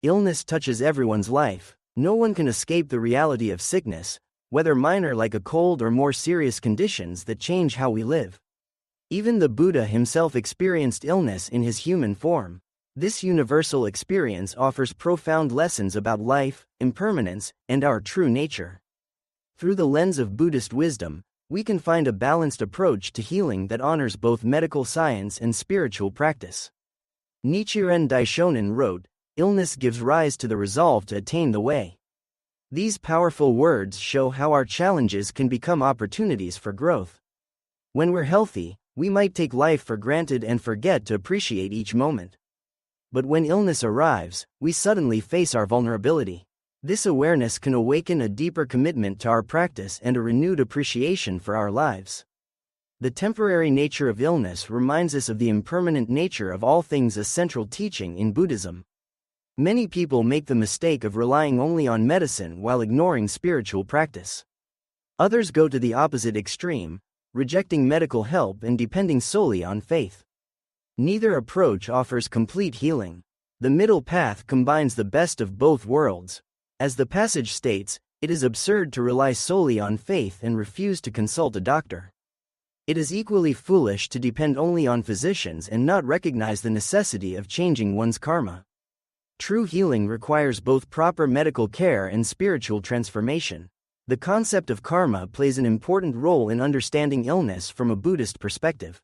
Illness touches everyone's life. No one can escape the reality of sickness, whether minor like a cold or more serious conditions that change how we live. Even the Buddha himself experienced illness in his human form. This universal experience offers profound lessons about life, impermanence, and our true nature. Through the lens of Buddhist wisdom, we can find a balanced approach to healing that honors both medical science and spiritual practice. Nichiren Daishonin wrote, "Illness gives rise to the resolve to attain the way." These powerful words show how our challenges can become opportunities for growth. When we're healthy, we might take life for granted and forget to appreciate each moment. But when illness arrives, we suddenly face our vulnerability. This awareness can awaken a deeper commitment to our practice and a renewed appreciation for our lives. The temporary nature of illness reminds us of the impermanent nature of all things, a central teaching in Buddhism. Many people make the mistake of relying only on medicine while ignoring spiritual practice. Others go to the opposite extreme, rejecting medical help and depending solely on faith. Neither approach offers complete healing. The middle path combines the best of both worlds. As the passage states, it is absurd to rely solely on faith and refuse to consult a doctor. It is equally foolish to depend only on physicians and not recognize the necessity of changing one's karma. True healing requires both proper medical care and spiritual transformation. The concept of karma plays an important role in understanding illness from a Buddhist perspective.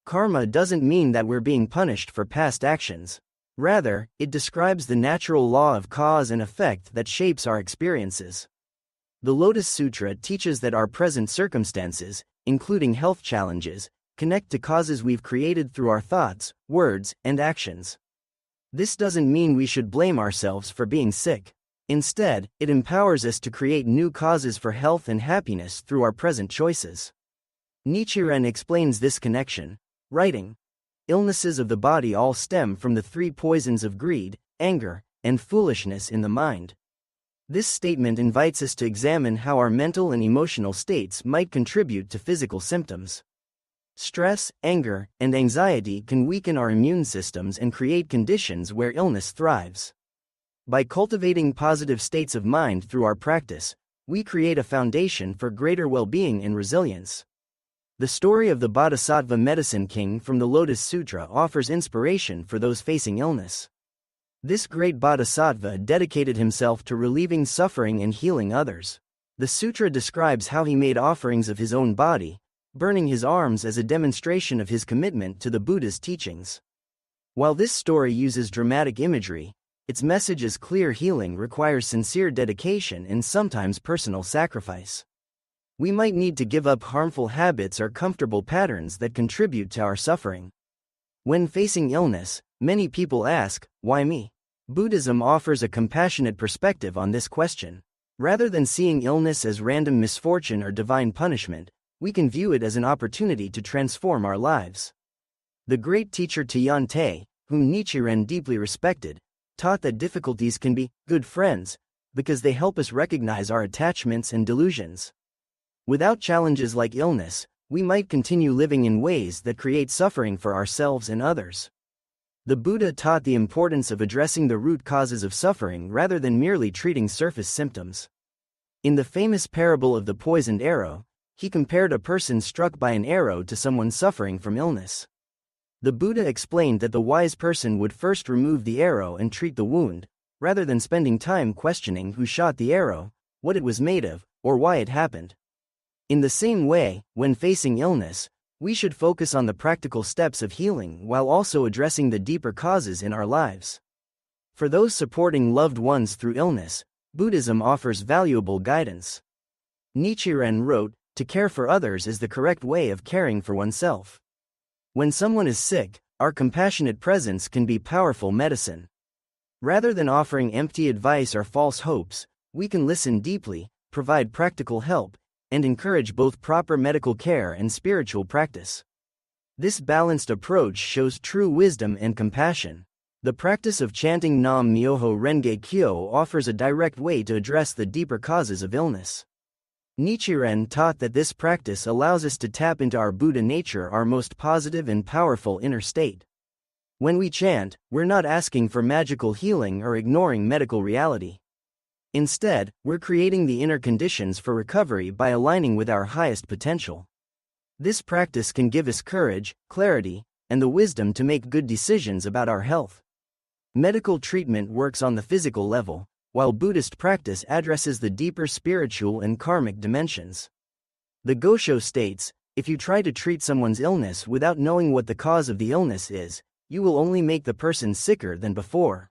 Karma doesn't mean that we're being punished for past actions. Rather, it describes the natural law of cause and effect that shapes our experiences. The Lotus Sutra teaches that our present circumstances, including health challenges, connect to causes we've created through our thoughts, words, and actions. This doesn't mean we should blame ourselves for being sick. Instead, it empowers us to create new causes for health and happiness through our present choices. Nichiren explains this connection, writing, "Illnesses of the body all stem from the three poisons of greed, anger, and foolishness in the mind." This statement invites us to examine how our mental and emotional states might contribute to physical symptoms. Stress, anger, and anxiety can weaken our immune systems and create conditions where illness thrives. By cultivating positive states of mind through our practice, we create a foundation for greater well-being and resilience. The story of the Bodhisattva Medicine King from the Lotus Sutra offers inspiration for those facing illness. This great bodhisattva dedicated himself to relieving suffering and healing others. The sutra describes how he made offerings of his own body, burning his arms as a demonstration of his commitment to the Buddha's teachings. While this story uses dramatic imagery, its message is clear: healing requires sincere dedication and sometimes personal sacrifice. We might need to give up harmful habits or comfortable patterns that contribute to our suffering. When facing illness, many people ask, "Why me?" Buddhism offers a compassionate perspective on this question. Rather than seeing illness as random misfortune or divine punishment, we can view it as an opportunity to transform our lives. The great teacher Tian Te, whom Nichiren deeply respected, taught that difficulties can be good friends because they help us recognize our attachments and delusions. Without challenges like illness, we might continue living in ways that create suffering for ourselves and others. The Buddha taught the importance of addressing the root causes of suffering rather than merely treating surface symptoms. In the famous parable of the poisoned arrow, he compared a person struck by an arrow to someone suffering from illness. The Buddha explained that the wise person would first remove the arrow and treat the wound, rather than spending time questioning who shot the arrow, what it was made of, or why it happened. In the same way, when facing illness, we should focus on the practical steps of healing while also addressing the deeper causes in our lives. For those supporting loved ones through illness, Buddhism offers valuable guidance. Nichiren wrote, "To care for others is the correct way of caring for oneself." When someone is sick, our compassionate presence can be powerful medicine. Rather than offering empty advice or false hopes, we can listen deeply, provide practical help, and encourage both proper medical care and spiritual practice. This balanced approach shows true wisdom and compassion. The practice of chanting Nam Myoho Renge Kyo offers a direct way to address the deeper causes of illness. Nichiren taught that this practice allows us to tap into our Buddha nature, our most positive and powerful inner state. When we chant, we're not asking for magical healing or ignoring medical reality. Instead, we're creating the inner conditions for recovery by aligning with our highest potential. This practice can give us courage, clarity, and the wisdom to make good decisions about our health. Medical treatment works on the physical level, while Buddhist practice addresses the deeper spiritual and karmic dimensions. The Gosho states, if you try to treat someone's illness without knowing what the cause of the illness is, you will only make the person sicker than before.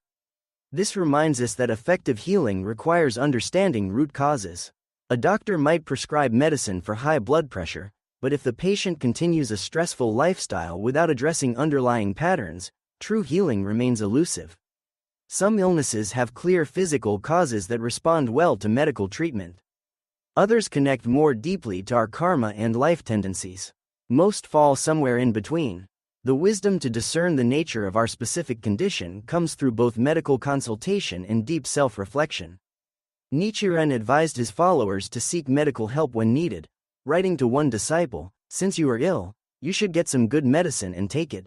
This reminds us that effective healing requires understanding root causes. A doctor might prescribe medicine for high blood pressure, but if the patient continues a stressful lifestyle without addressing underlying patterns, true healing remains elusive. Some illnesses have clear physical causes that respond well to medical treatment. Others connect more deeply to our karma and life tendencies. Most fall somewhere in between. The wisdom to discern the nature of our specific condition comes through both medical consultation and deep self-reflection. Nichiren advised his followers to seek medical help when needed, writing to one disciple, "Since you are ill, you should get some good medicine and take it."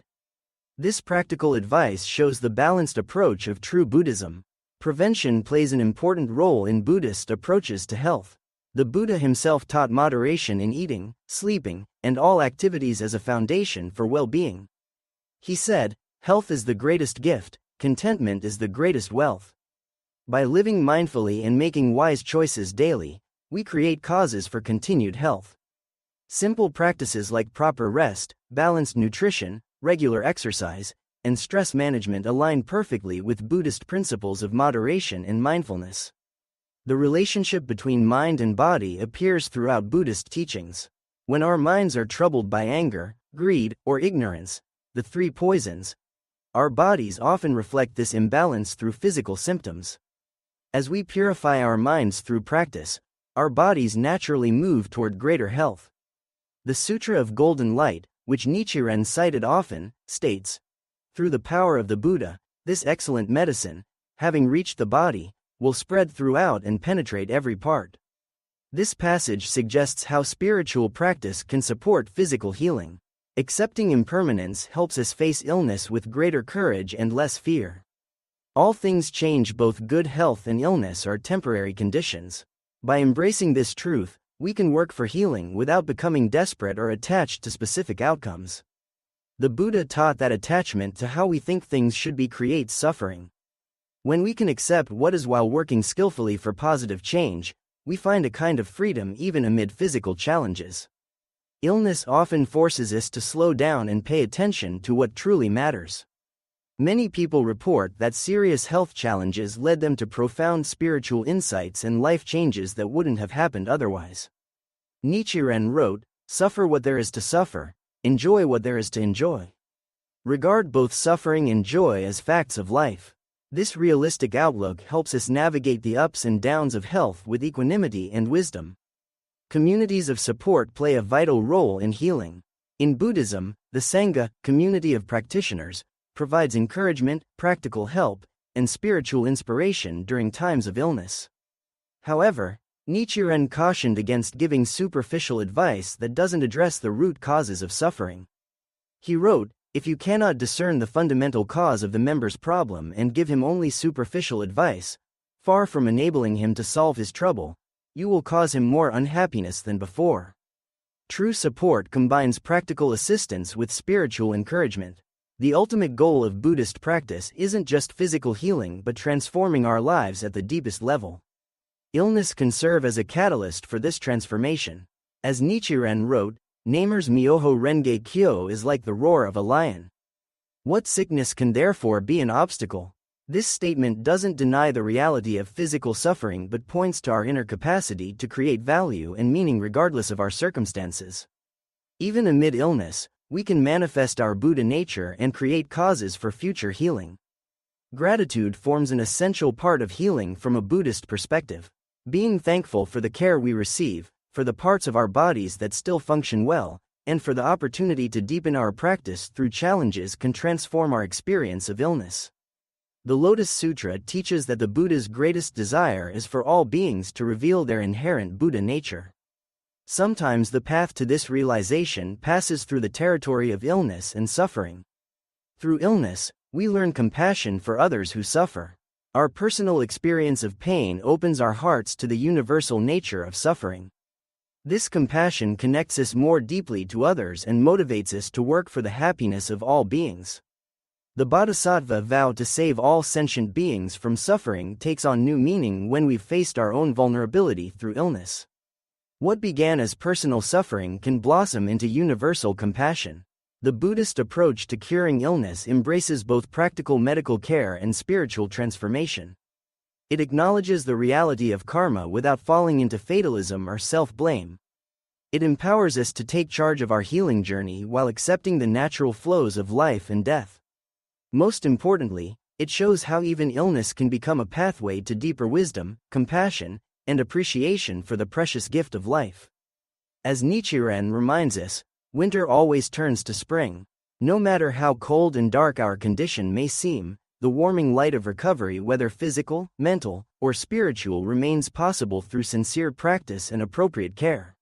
This practical advice shows the balanced approach of true Buddhism. Prevention plays an important role in Buddhist approaches to health. The Buddha himself taught moderation in eating, sleeping, and all activities as a foundation for well-being. He said, "Health is the greatest gift, contentment is the greatest wealth." By living mindfully and making wise choices daily, we create causes for continued health. Simple practices like proper rest, balanced nutrition, regular exercise, and stress management align perfectly with Buddhist principles of moderation and mindfulness. The relationship between mind and body appears throughout Buddhist teachings. When our minds are troubled by anger, greed, or ignorance, the three poisons, our bodies often reflect this imbalance through physical symptoms. As we purify our minds through practice, our bodies naturally move toward greater health. The Sutra of Golden Light, which Nichiren cited often, states, "Through the power of the Buddha, this excellent medicine, having reached the body, will spread throughout and penetrate every part." This passage suggests how spiritual practice can support physical healing. Accepting impermanence helps us face illness with greater courage and less fear. All things change, both good health and illness are temporary conditions. By embracing this truth, we can work for healing without becoming desperate or attached to specific outcomes. The Buddha taught that attachment to how we think things should be creates suffering. When we can accept what is while working skillfully for positive change, we find a kind of freedom even amid physical challenges. Illness often forces us to slow down and pay attention to what truly matters. Many people report that serious health challenges led them to profound spiritual insights and life changes that wouldn't have happened otherwise. Nichiren wrote, "Suffer what there is to suffer, enjoy what there is to enjoy." Regard both suffering and joy as facts of life. This realistic outlook helps us navigate the ups and downs of health with equanimity and wisdom. Communities of support play a vital role in healing. In Buddhism, the Sangha, community of practitioners, provides encouragement, practical help, and spiritual inspiration during times of illness. However, Nichiren cautioned against giving superficial advice that doesn't address the root causes of suffering. He wrote, "If you cannot discern the fundamental cause of the member's problem and give him only superficial advice, far from enabling him to solve his trouble, you will cause him more unhappiness than before." True support combines practical assistance with spiritual encouragement. The ultimate goal of Buddhist practice isn't just physical healing but transforming our lives at the deepest level. Illness can serve as a catalyst for this transformation. As Nichiren wrote, "Namer's Myoho Renge Kyo is like the roar of a lion." What sickness can therefore be an obstacle? This statement doesn't deny the reality of physical suffering but points to our inner capacity to create value and meaning regardless of our circumstances. Even amid illness, we can manifest our Buddha nature and create causes for future healing. Gratitude forms an essential part of healing from a Buddhist perspective. Being thankful for the care we receive, for the parts of our bodies that still function well, and for the opportunity to deepen our practice through challenges can transform our experience of illness. The Lotus Sutra teaches that the Buddha's greatest desire is for all beings to reveal their inherent Buddha nature. Sometimes the path to this realization passes through the territory of illness and suffering. Through illness, we learn compassion for others who suffer. Our personal experience of pain opens our hearts to the universal nature of suffering. This compassion connects us more deeply to others and motivates us to work for the happiness of all beings. The Bodhisattva vow to save all sentient beings from suffering takes on new meaning when we've faced our own vulnerability through illness. What began as personal suffering can blossom into universal compassion. The Buddhist approach to curing illness embraces both practical medical care and spiritual transformation. It acknowledges the reality of karma without falling into fatalism or self-blame. It empowers us to take charge of our healing journey while accepting the natural flows of life and death. Most importantly, it shows how even illness can become a pathway to deeper wisdom, compassion, and appreciation for the precious gift of life. As Nichiren reminds us, winter always turns to spring. No matter how cold and dark our condition may seem, the warming light of recovery, whether physical, mental, or spiritual, remains possible through sincere practice and appropriate care.